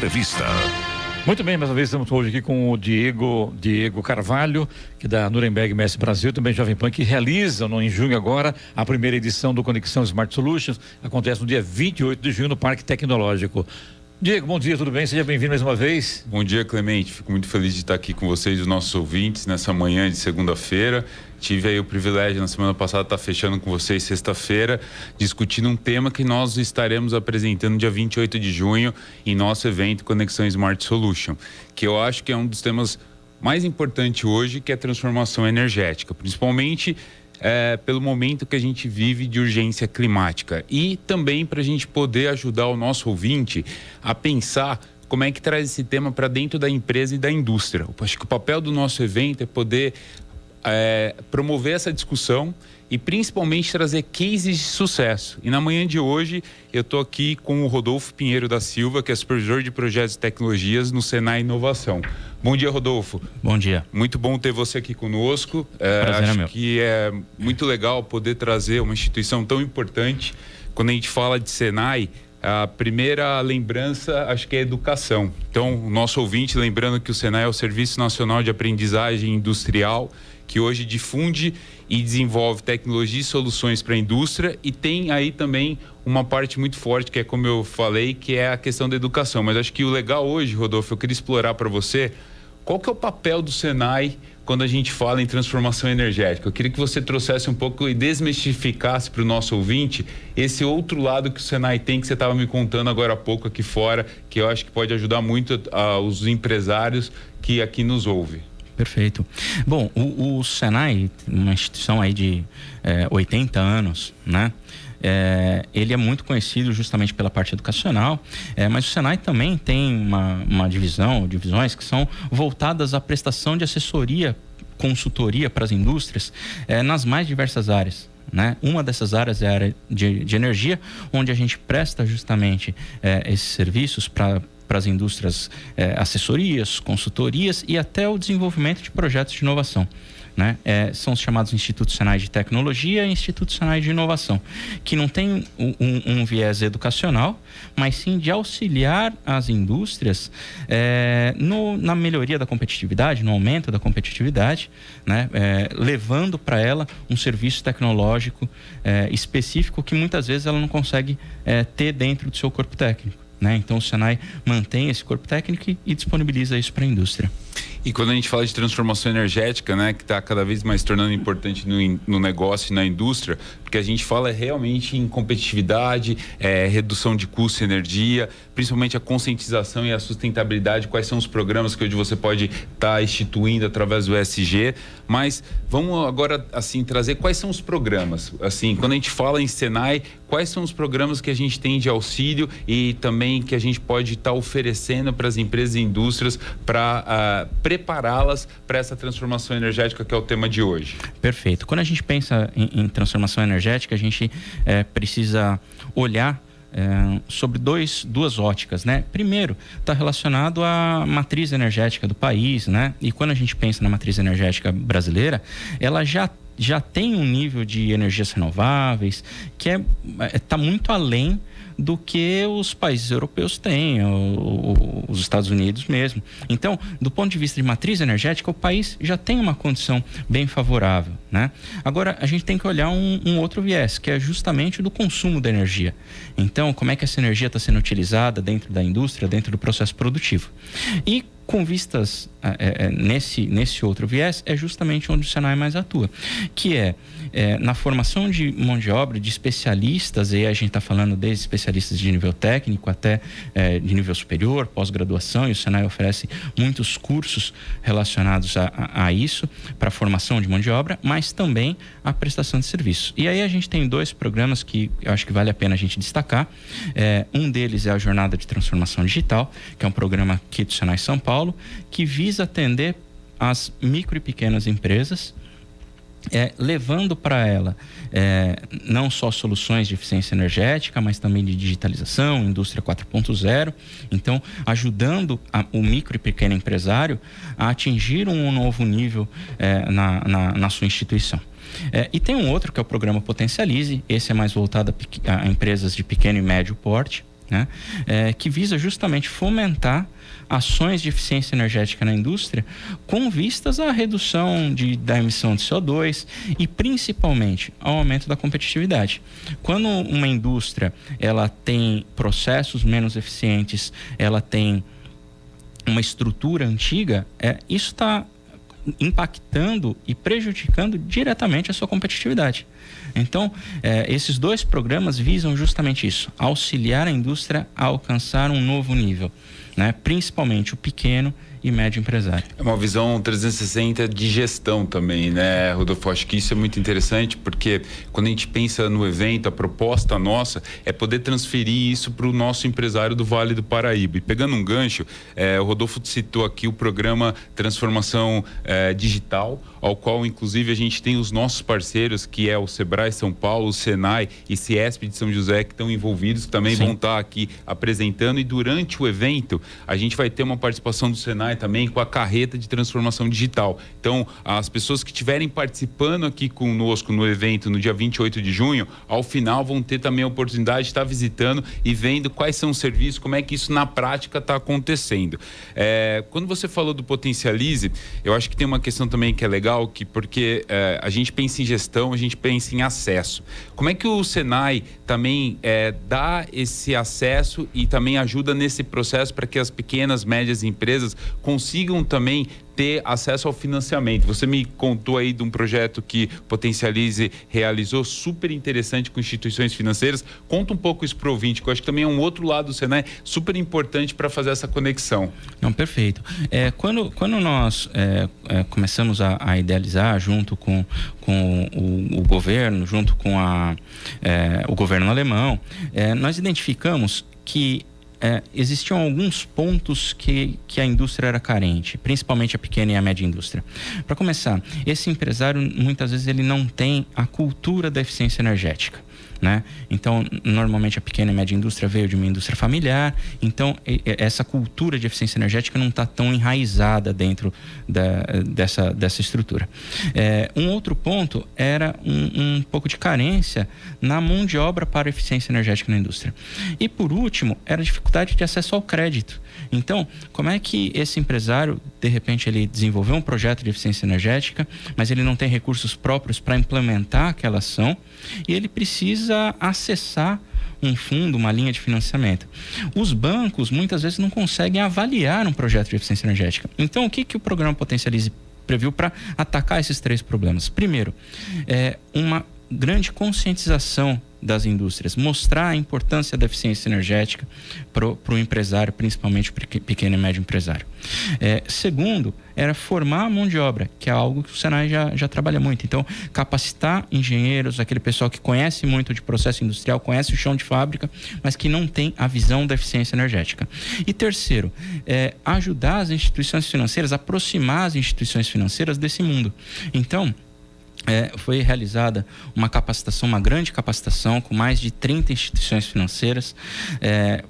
Entrevista. Muito bem, mais uma vez estamos hoje aqui com o Diego Carvalho, que da Nuremberg Messi Brasil, também Jovem Pan, que realiza em junho agora a primeira edição do Conexão Smart Solutions. Acontece no dia 28 de junho no Parque Tecnológico. Diego, bom dia, tudo bem? Seja bem-vindo mais uma vez. Bom dia, Clemente. Fico muito feliz de estar aqui com vocês, os nossos ouvintes, nessa manhã de segunda-feira. Tive aí o privilégio, na semana passada, de estar fechando com vocês sexta-feira, discutindo um tema que nós estaremos apresentando dia 28 de junho em nosso evento Conexão Smart Solution, que eu acho que é um dos temas mais importantes hoje, que é a transformação energética, principalmente pelo momento que a gente vive de urgência climática e também para a gente poder ajudar o nosso ouvinte a pensar como é que traz esse tema para dentro da empresa e da indústria. Eu acho que o papel do nosso evento é poder promover essa discussão e principalmente trazer cases de sucesso. E na manhã de hoje eu estou aqui com o Rodolfo Pinheiro da Silva, que é supervisor de projetos e tecnologias no Senai Inovação. Bom dia, Rodolfo. Bom dia. Muito bom ter você aqui conosco. Prazer é meu. Acho que é muito legal poder trazer uma instituição tão importante. Quando a gente fala de Senai, a primeira lembrança, acho que é educação. Então, o nosso ouvinte, lembrando que o Senai é o Serviço Nacional de Aprendizagem Industrial, que hoje difunde e desenvolve tecnologia e soluções para a indústria, e tem aí também uma parte muito forte, que é como eu falei, que é a questão da educação. Mas acho que o legal hoje, Rodolfo, eu queria explorar para você, qual que é o papel do Senai quando a gente fala em transformação energética? Eu queria que você trouxesse um pouco e desmistificasse para o nosso ouvinte esse outro lado que o Senai tem, que você estava me contando agora há pouco aqui fora, que eu acho que pode ajudar muito os empresários que aqui nos ouvem. Perfeito. Bom, o Senai, uma instituição aí de 80 anos, né? Ele é muito conhecido justamente pela parte educacional, mas o Senai também tem uma divisões que são voltadas à prestação de assessoria, consultoria para as indústrias nas mais diversas áreas. Né? Uma dessas áreas é a área de energia, onde a gente presta justamente esses serviços para as indústrias, assessorias, consultorias e até o desenvolvimento de projetos de inovação. Né? São os chamados Instituto Senai de Tecnologia e Instituto Senai de Inovação, que não tem um viés educacional, mas sim de auxiliar as indústrias na melhoria da competitividade, no aumento da competitividade, né? Levando para ela um serviço tecnológico específico que muitas vezes ela não consegue ter dentro do seu corpo técnico. Né? Então o Senai mantém esse corpo técnico e disponibiliza isso para a indústria. E quando a gente fala de transformação energética, né, que está cada vez mais tornando importante no negócio e na indústria, porque a gente fala realmente em competitividade, redução de custo e energia, principalmente a conscientização e a sustentabilidade, quais são os programas que hoje você pode estar instituindo através do ESG, mas vamos agora assim trazer quais são os programas, assim, quando a gente fala em Senai, quais são os programas que a gente tem de auxílio e também que a gente pode estar oferecendo para as empresas e indústrias para prepará-las para essa transformação energética que é o tema de hoje. Perfeito. Quando a gente pensa em transformação energética, a gente precisa olhar sobre duas óticas, né? Primeiro, está relacionado à matriz energética do país, né? E quando a gente pensa na matriz energética brasileira, ela já tem um nível de energias renováveis que está muito além do que os países europeus têm, os Estados Unidos mesmo. Então, do ponto de vista de matriz energética, o país já tem uma condição bem favorável, né? Agora, a gente tem que olhar um outro viés, que é justamente o do consumo da energia. Então, como é que essa energia está sendo utilizada dentro da indústria, dentro do processo produtivo. E com vistas nesse outro viés, é justamente onde o Senai mais atua, que na formação de mão de obra, de especialistas, e aí a gente está falando desde especialistas de nível técnico até de nível superior, pós-graduação, e o Senai oferece muitos cursos relacionados a isso, para a formação de mão de obra, mas também a prestação de serviço. E aí a gente tem dois programas que eu acho que vale a pena a gente destacar. Um deles é a Jornada de Transformação Digital, que é um programa aqui do Senai São Paulo, que visa atender as micro e pequenas empresas, levando para ela não só soluções de eficiência energética, mas também de digitalização, indústria 4.0. Então, ajudando o micro e pequeno empresário a atingir um novo nível na sua instituição. E tem um outro que é o programa Potencialize. Esse é mais voltado a empresas de pequeno e médio porte, né? Que visa justamente fomentar ações de eficiência energética na indústria com vistas à redução da emissão de CO2 e principalmente ao aumento da competitividade. Quando uma indústria ela tem processos menos eficientes, ela tem uma estrutura antiga, isso está impactando e prejudicando diretamente a sua competitividade. Então, esses dois programas visam justamente isso, auxiliar a indústria a alcançar um novo nível, né? Principalmente o pequeno e médio empresário. É uma visão 360 de gestão também, né, Rodolfo? Acho que isso é muito interessante, porque quando a gente pensa no evento, a proposta nossa é poder transferir isso para o nosso empresário do Vale do Paraíba. E pegando um gancho, o Rodolfo citou aqui o programa Transformação Digital, ao qual inclusive a gente tem os nossos parceiros, que é o Sebrae São Paulo, o Senai e Ciesp de São José, que estão envolvidos, que também vão estar aqui apresentando. E durante o evento, a gente vai ter uma participação do Senai também com a carreta de transformação digital. Então, as pessoas que estiverem participando aqui conosco no evento no dia 28 de junho, ao final vão ter também a oportunidade de estar visitando e vendo quais são os serviços, como é que isso na prática está acontecendo. Quando você falou do Potencialize, eu acho que tem uma questão também que é legal, porque a gente pensa em gestão, a gente pensa em acesso. Como é que o Senai também dá esse acesso e também ajuda nesse processo para que as pequenas, médias empresas consigam também ter acesso ao financiamento? Você me contou aí de um projeto que Potencialize realizou, super interessante, com instituições financeiras. Conta um pouco isso para o ouvinte, que eu acho que também é um outro lado do Senai super importante para fazer essa conexão. Não, perfeito. Quando nós começamos a idealizar junto com o governo, junto com o governo alemão, nós identificamos que existiam alguns pontos que a indústria era carente, principalmente a pequena e a média indústria. Para começar, esse empresário muitas vezes ele não tem a cultura da eficiência energética, né? Então, normalmente a pequena e média indústria veio de uma indústria familiar, então essa cultura de eficiência energética não está tão enraizada dentro dessa estrutura. Um outro ponto era um pouco de carência na mão de obra para eficiência energética na indústria. E por último, era a dificuldade de acesso ao crédito. Então, como é que esse empresário, de repente, ele desenvolveu um projeto de eficiência energética, mas ele não tem recursos próprios para implementar aquela ação e ele precisa acessar um fundo, uma linha de financiamento. Os bancos, muitas vezes, não conseguem avaliar um projeto de eficiência energética. Então, o que o programa Potencialize previu para atacar esses três problemas? Primeiro, uma grande conscientização das indústrias, mostrar a importância da eficiência energética para o empresário, principalmente o pequeno e médio empresário. Segundo, era formar a mão de obra, que é algo que o Senai já trabalha muito. Então, capacitar engenheiros, aquele pessoal que conhece muito de processo industrial, conhece o chão de fábrica, mas que não tem a visão da eficiência energética. E terceiro, ajudar as instituições financeiras, aproximar as instituições financeiras desse mundo. Então, foi realizada uma grande capacitação com mais de 30 instituições financeiras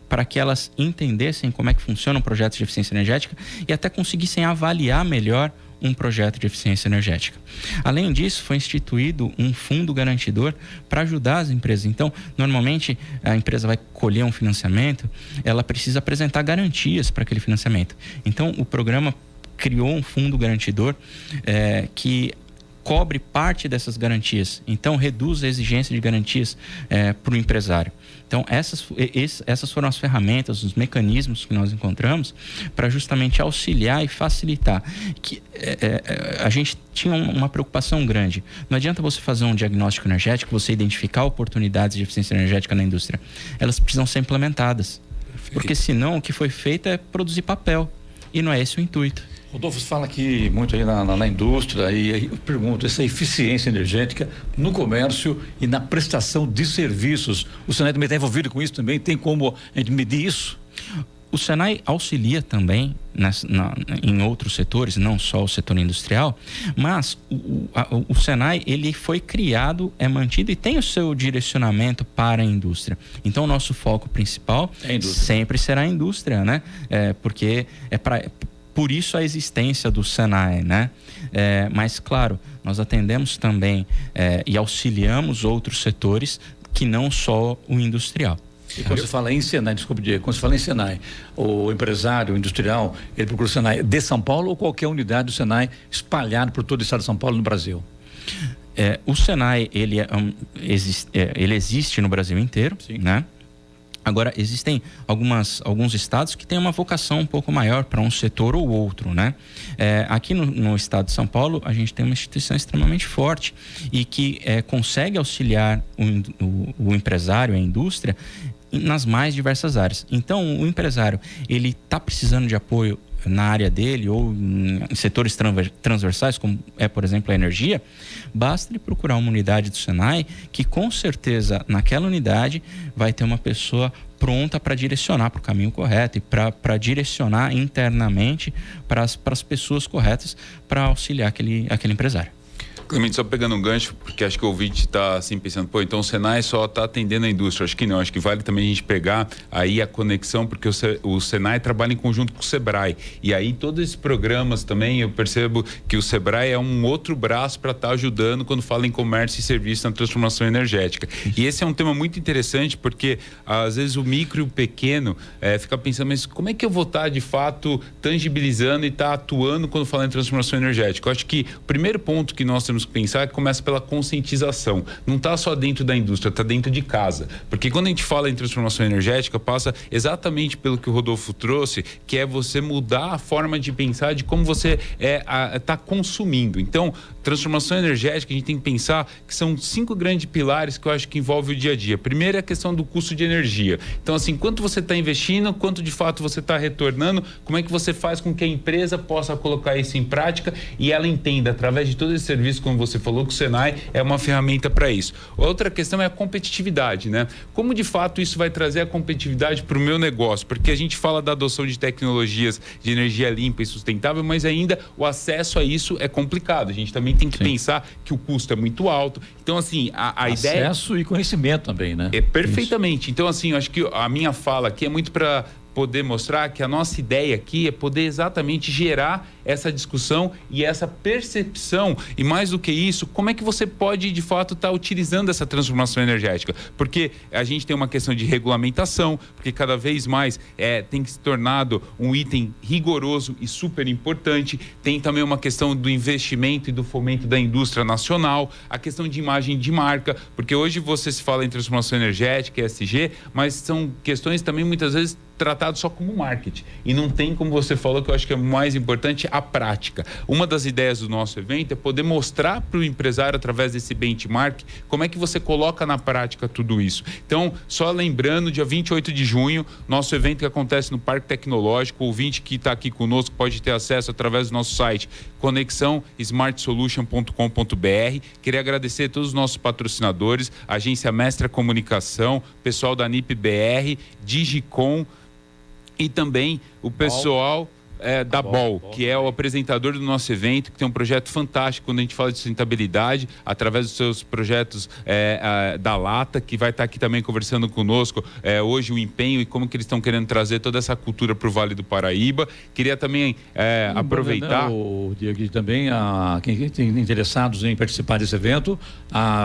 para que elas entendessem como é que funciona um projeto de eficiência energética e até conseguissem avaliar melhor um projeto de eficiência energética. Além disso, foi instituído um fundo garantidor para ajudar as empresas. Então, normalmente, a empresa vai colher um financiamento, ela precisa apresentar garantias para aquele financiamento. Então, o programa criou um fundo garantidor que cobre parte dessas garantias, então reduz a exigência de garantias para o empresário. Então essas foram as ferramentas, os mecanismos que nós encontramos para justamente auxiliar e facilitar. A gente tinha uma preocupação grande. Não adianta você fazer um diagnóstico energético, você identificar oportunidades de eficiência energética na indústria. Elas precisam ser implementadas. Perfeito. Porque senão o que foi feito é produzir papel e não é esse o intuito. Rodolfo, você fala aqui muito aí na indústria e aí eu pergunto, essa eficiência energética no comércio e na prestação de serviços, o Senai também está envolvido com isso também? Tem como a gente medir isso? O Senai auxilia também em outros setores, não só o setor industrial, mas o Senai ele foi criado, é mantido e tem o seu direcionamento para a indústria. Então o nosso foco principal sempre será a indústria, né? Porque por isso a existência do Senai, né? Mas, claro, nós atendemos também e auxiliamos outros setores que não só o industrial. E quando se fala em Senai, desculpe, Diego, quando se fala em Senai, o empresário, o industrial, ele procura o Senai de São Paulo ou qualquer unidade do Senai espalhado por todo o estado de São Paulo e no Brasil? O Senai, ele existe no Brasil inteiro, Sim. né? Agora, existem alguns estados que têm uma vocação um pouco maior para um setor ou outro, né? Aqui no estado de São Paulo, a gente tem uma instituição extremamente forte e que consegue auxiliar o empresário, a indústria, nas mais diversas áreas. Então, o empresário, ele está precisando de apoio na área dele ou em setores transversais, como por exemplo, a energia, basta ele procurar uma unidade do Senai que, com certeza, naquela unidade vai ter uma pessoa pronta para direcionar para o caminho correto e para direcionar internamente para as pessoas corretas para auxiliar aquele empresário. Clemente, só pegando um gancho, porque acho que o ouvinte está assim pensando, então o Senai só está atendendo a indústria. Acho que não, acho que vale também a gente pegar aí a conexão, porque o Senai trabalha em conjunto com o Sebrae. E aí todos esses programas também, eu percebo que o Sebrae é um outro braço para estar ajudando quando fala em comércio e serviço na transformação energética. E esse é um tema muito interessante, porque às vezes o micro e o pequeno fica pensando, mas como é que eu vou estar de fato tangibilizando e estar atuando quando fala em transformação energética? Eu acho que o primeiro ponto que nós temos que pensar que começa pela conscientização. Não está só dentro da indústria, está dentro de casa. Porque quando a gente fala em transformação energética, passa exatamente pelo que o Rodolfo trouxe, que é você mudar a forma de pensar de como você está consumindo. Então, transformação energética, a gente tem que pensar que são 5 grandes pilares que eu acho que envolve o dia a dia. Primeiro é a questão do custo de energia. Então, assim, quanto você está investindo, quanto de fato você está retornando, como é que você faz com que a empresa possa colocar isso em prática e ela entenda, através de todo esse serviço, como você falou, que o Senai é uma ferramenta para isso. Outra questão é a competitividade, né? Como de fato isso vai trazer a competitividade para o meu negócio? Porque a gente fala da adoção de tecnologias de energia limpa e sustentável, mas ainda o acesso a isso é complicado. A gente também tem que pensar que o custo é muito alto. Então, assim, a ideia... Acesso e conhecimento também, né? Perfeitamente. Isso. Então, assim, eu acho que a minha fala aqui é muito para poder mostrar que a nossa ideia aqui é poder exatamente gerar essa discussão e essa percepção, e mais do que isso, como é que você pode de fato estar utilizando essa transformação energética, porque a gente tem uma questão de regulamentação, porque cada vez mais tem que se tornado um item rigoroso e super importante. Tem também uma questão do investimento e do fomento da indústria nacional, a questão de imagem de marca, porque hoje você se fala em transformação energética, ESG, mas são questões também muitas vezes tratado só como marketing. E não tem, como você falou, que eu acho que é mais importante, a prática. Uma das ideias do nosso evento é poder mostrar para o empresário, através desse benchmark, como é que você coloca na prática tudo isso. Então, só lembrando, dia 28 de junho, nosso evento que acontece no Parque Tecnológico, o ouvinte que está aqui conosco pode ter acesso através do nosso site, conexãosmartsolution.com.br. Queria agradecer a todos os nossos patrocinadores, Agência Mestra Comunicação, pessoal da NIP BR, Digicom, e também o pessoal da BOL, que é o apresentador do nosso evento, que tem um projeto fantástico quando a gente fala de sustentabilidade, através dos seus projetos da Lata, que vai estar aqui também conversando conosco hoje, o empenho e como que eles estão querendo trazer toda essa cultura para o Vale do Paraíba. Queria também aproveitar... O Diego, também, quem tem interessados em participar desse evento,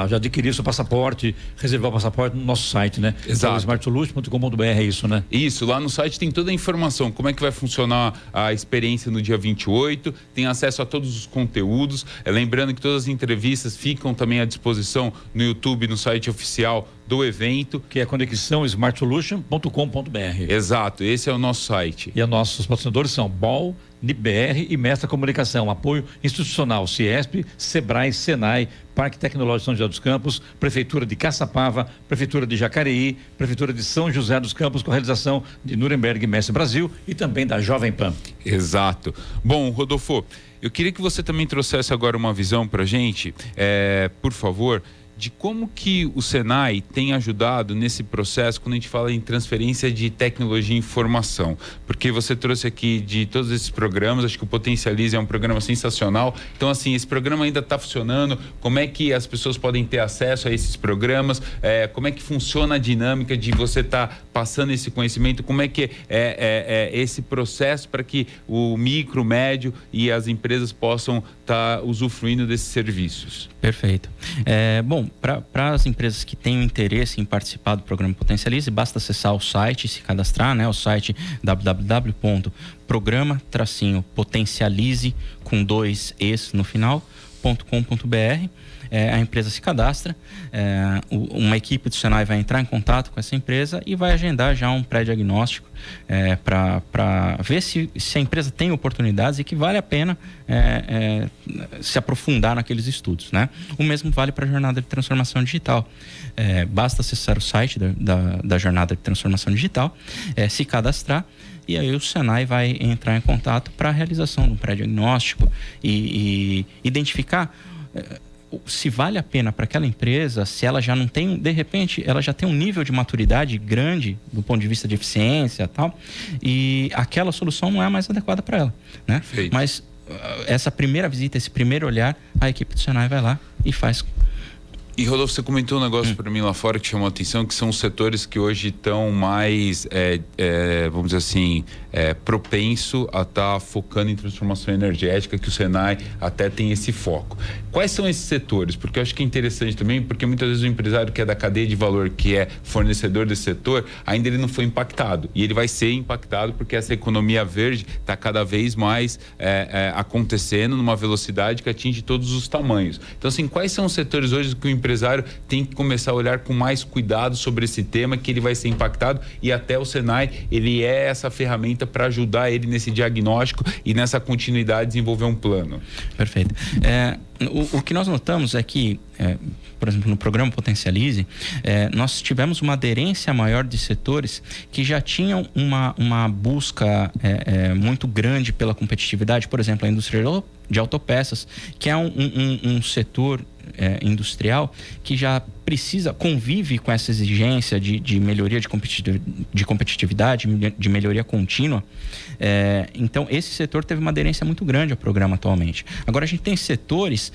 já adquirir seu passaporte, reservar o passaporte no nosso site, né? Exato. Então, smartsolution.com.br, é isso, né? Isso, lá no site tem toda a informação, como é que vai funcionar a experiência no dia 28, tem acesso a todos os conteúdos. Lembrando que todas as entrevistas ficam também à disposição no YouTube, no site oficial do evento. Que é conexãosmartsolution.com.br. Exato, esse é o nosso site. E os nossos patrocinadores são BOL, NIPBR e Mestra Comunicação. Apoio institucional, Ciesp, Sebrae, Senai, Parque Tecnológico São José dos Campos, Prefeitura de Caçapava, Prefeitura de Jacareí, Prefeitura de São José dos Campos, com a realização de Nuremberg Mestre Brasil e também da Jovem Pan. Exato. Bom, Rodolfo, eu queria que você também trouxesse agora uma visão para a gente, por favor, de como que o Senai tem ajudado nesse processo quando a gente fala em transferência de tecnologia e informação. Porque você trouxe aqui de todos esses programas, acho que o Potencialize é um programa sensacional. Então, assim, esse programa ainda está funcionando, como é que as pessoas podem ter acesso a esses programas, como é que funciona a dinâmica de você estar passando esse conhecimento, como é que é esse processo para que o micro, médio e as empresas possam estar usufruindo desses serviços. Perfeito. Bom, Então, para as empresas que têm interesse em participar do programa Potencialize, basta acessar o site e se cadastrar, né? O site www.programa-potencialize com 2 es no final.com.br. A empresa se cadastra, uma equipe do Senai vai entrar em contato com essa empresa e vai agendar já um pré-diagnóstico para ver se a empresa tem oportunidades e que vale a pena se aprofundar naqueles estudos, né? O mesmo vale para a jornada de transformação digital. Basta acessar o site da jornada de transformação digital, se cadastrar, e aí o Senai vai entrar em contato para a realização de um pré-diagnóstico e identificar se vale a pena para aquela empresa, se ela já não tem, de repente, ela já tem um nível de maturidade grande do ponto de vista de eficiência e tal, e aquela solução não é a mais adequada para ela, né? Perfeito. Mas essa primeira visita, esse primeiro olhar, a equipe do Senai vai lá e faz. E Rodolfo, você comentou um negócio para mim lá fora que chamou a atenção, que são os setores que hoje estão mais, vamos dizer assim, propenso a estar focando em transformação energética, que o Senai até tem esse foco. Quais são esses setores? Porque eu acho que é interessante também, porque muitas vezes o empresário que é da cadeia de valor, que é fornecedor desse setor, ainda ele não foi impactado. E ele vai ser impactado porque essa economia verde está cada vez mais acontecendo numa velocidade que atinge todos os tamanhos. Então, assim, quais são os setores hoje que o empresário tem que começar a olhar com mais cuidado sobre esse tema, que ele vai ser impactado, e até o Senai, ele é essa ferramenta para ajudar ele nesse diagnóstico e nessa continuidade de desenvolver um plano. Perfeito. O que nós notamos é que, por exemplo, no programa Potencialize, nós tivemos uma aderência maior de setores que já tinham uma busca muito grande pela competitividade. Por exemplo, a indústria de autopeças, que é um setor industrial que já convive com essa exigência de melhoria de competitividade, de melhoria contínua. Então, esse setor teve uma aderência muito grande ao programa atualmente. Agora, a gente tem setores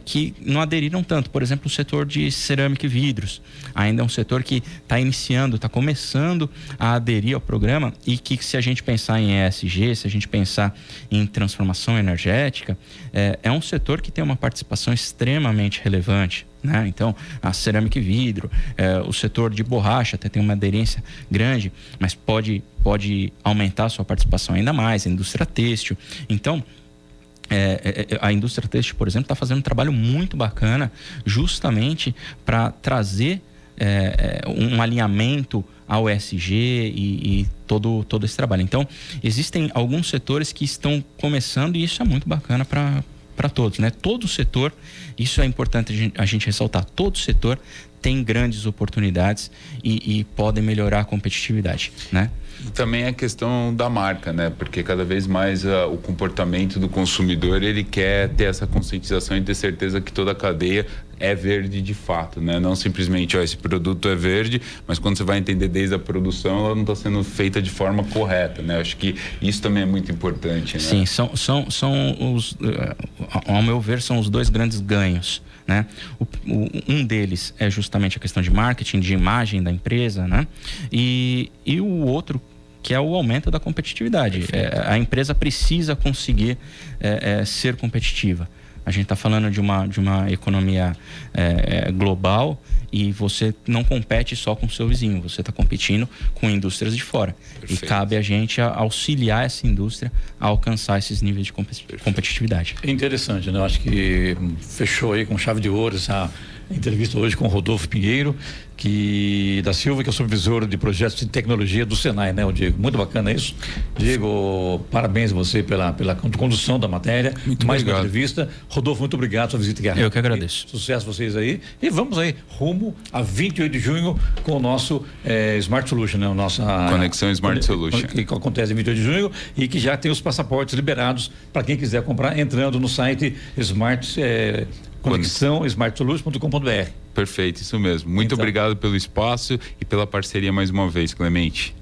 que não aderiram tanto. Por exemplo, o setor de cerâmica e vidros. Ainda é um setor que está iniciando, está começando a aderir ao programa, e que, se a gente pensar em ESG, se a gente pensar em transformação energética, é um setor que tem uma participação extremamente relevante, né? Então, a cerâmica e vidro, o setor de borracha até tem uma aderência grande, mas pode aumentar a sua participação ainda mais, a indústria têxtil. Então, a indústria têxtil, por exemplo, está fazendo um trabalho muito bacana justamente para trazer um alinhamento ao ESG e todo esse trabalho. Então, existem alguns setores que estão começando, e isso é muito bacana para todos, né? Todo setor, isso é importante a gente ressaltar, todo setor tem grandes oportunidades e podem melhorar a competitividade, né? E também a questão da marca, né? Porque cada vez mais o comportamento do consumidor, ele quer ter essa conscientização e ter certeza que toda a cadeia é verde de fato, né? Não simplesmente, esse produto é verde, mas quando você vai entender desde a produção, ela não está sendo feita de forma correta, né? Acho que isso também é muito importante, né? Sim, são ao meu ver, são os dois grandes ganhos, né? Um deles é justamente a questão de marketing, de imagem da empresa, né? E o outro, que é o aumento da competitividade. A empresa precisa conseguir ser competitiva. A gente está falando de uma economia global, e você não compete só com o seu vizinho, você está competindo com indústrias de fora. Perfeito. E cabe a gente auxiliar essa indústria a alcançar esses níveis de competitividade. É interessante, né? Eu acho que fechou aí com chave de ouro essa entrevista hoje com o Rodolfo Pinheiro da Silva, que é o supervisor de projetos de tecnologia do Senai, né, o Diego? Muito bacana isso. Diego, parabéns a você pela condução da matéria. Muito mais obrigado. uma entrevista. Rodolfo, muito obrigado pela sua visita aqui. Eu que agradeço. Sucesso vocês aí. E vamos aí, rumo a 28 de junho com o nosso Smart Solution, né? Conexão Smart Solution. Que acontece em 28 de junho e que já tem os passaportes liberados para quem quiser comprar, entrando no site Conexão smartsolution.com.br. Perfeito, isso mesmo. Muito obrigado pelo espaço e pela parceria mais uma vez, Clemente.